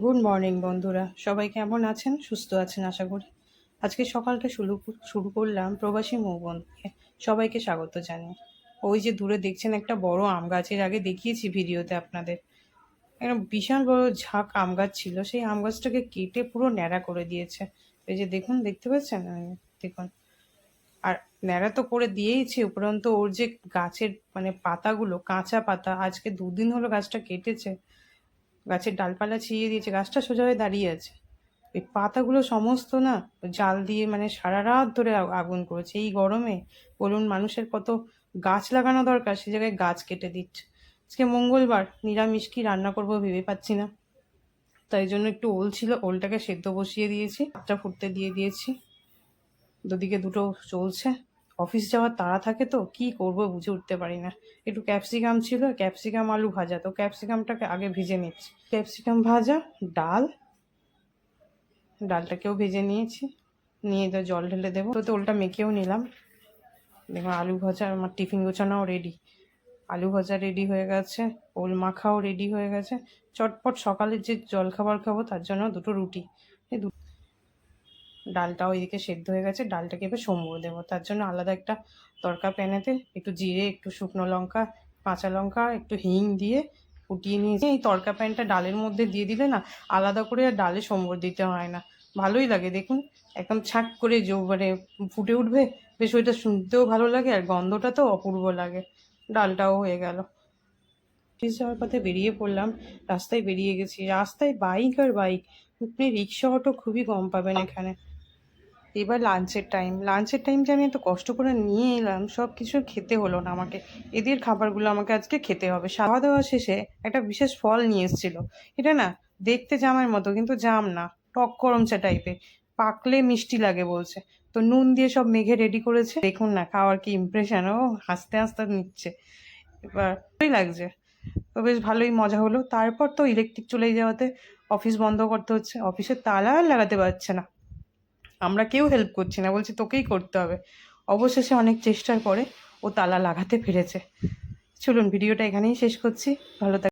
Good morning বন্ধুরা, সবাই কেমন আছেন? সুস্থ আছেন আশা করি। আজকে সকালটা শুরু করলাম প্রবাসী মৌবন দিয়ে। সবাইকে স্বাগত জানিয়ে। ওই যে দূরে দেখছেন একটা বড় আম গাছের, আগে দেখিয়েছি ভিডিওতে আপনাদের। একটা বিশাল বড় ঝাঁক আম গাছ ছিল, সেই আম গাছটাকে কেটে পুরো ন্যাড়া করে দিয়েছে। এই যে দেখুন, দেখতে পাচ্ছেন? দেখুন। আর ন্যাড়া তো করে দিয়েইছে, উপরন্তু ওর যে গাছের মানে পাতাগুলো, কাঁচা পাতা, আজকে 2 দিন হলো গাছটা কেটেছে। গাছের ডালপালা ছিঁড়ে দিয়েছে, গাছটা সোজা হয়ে দাঁড়িয়ে আছে। এই পাতাগুলো সমস্ত না জাল দিয়ে মানে সারা রাত ধরে আগুন করেছে। এই গরমে বলুন, মানুষের কত গাছ লাগানো দরকার, সে জায়গায় গাছ কেটে দিচ্ছে। আজকে মঙ্গলবার, নিরামিষ কি রান্না করবো ভেবে পাচ্ছি না। তাই জন্য একটু ওল ছিল, ওলটাকে সেদ্ধ বসিয়ে দিয়েছি, ভাতটা ফুটতে দিয়ে দিয়েছি। দুদিকে দুটো চলছে। অফিস যাওয়ার তাড়া থাকে তো কি করব বুঝে উঠতে পারি না। একটু ক্যাপসিকাম ছিল, ক্যাপসিকাম আলু ভাজা, তো ক্যাপসিকামটাকে আগে ভেজে নিচ্ছি। ক্যাপসিকাম ভাজা, ডাল, ডালটাকেও ভেজে নিয়েছি। নিয়ে তো জল ঢেলে দেবো, তো ওলটা মেখেও নিলাম। দেখুন, আলু ভাজা, আমার টিফিন গোছানোও রেডি। আলু ভাজা রেডি হয়ে গেছে, ওল মাখাও রেডি হয়ে গেছে। চটপট সকালের যে জলখাবার খাবো তার জন্য দুটো রুটি। এই ডালটাও এদিকে সেদ্ধ হয়ে গেছে, ডালটাকে এবার সম্বর দেবো। তার জন্য আলাদা একটা তড়কা প্যানেতে একটু জিরে, একটু শুকনো লঙ্কা, কাঁচা লঙ্কা, একটু হিং দিয়ে ফুটিয়ে নিয়েছি। এই তড়কা প্যানটা ডালের মধ্যে দিয়ে দিলে না, আলাদা করে আর ডালে সম্বর দিতে হয় না, ভালোই লাগে। দেখুন, একদম ছাক করে মানে ফুটে উঠবে, বেশ ওইটা শুনতেও ভালো লাগে আর গন্ধটা তো অপূর্ব লাগে। ডালটাও হয়ে গেল। অফিস যাওয়ার পথে বেরিয়ে পড়লাম। রাস্তায় বেরিয়ে গেছি, রাস্তায় বাইক আর বাইক। আপনি রিক্সা অটো খুবই কম পাবেন এখানে। এবার লাঞ্চের টাইমটা আমি এত কষ্ট করে নিয়ে এলাম, সব কিছু খেতে হলো না আমাকে। এদের খাবারগুলো আমাকে আজকে খেতে হবে। খাওয়া দাওয়া শেষে একটা বিশেষ ফল নিয়ে এসেছিল। এটা না দেখতে জামের মতো, কিন্তু জাম না, টক করমচা টাইপের। পাকলে মিষ্টি লাগে বলছে। তো নুন দিয়ে সব মেখে রেডি করেছে। দেখুন না খাওয়ার কি ইমপ্রেশন, ও হাসতে হাসতে নিচ্ছে। এবার ভালোই লাগছে। তো বেশ ভালোই মজা হলো। তারপর তো ইলেকট্রিক চলে যাওয়াতে অফিস বন্ধ করতে হচ্ছে। অফিসের তালা আর লাগাতে পারছে না, আমরা কেউ হেল্প করছি না, বলছি তোকেই করতে হবে। অবশেষে অনেক চেষ্টার পরে ও তালা লাগাতে পেরেছে। চলুন ভিডিওটা এখানেই শেষ করছি। ভালো থাকবেন।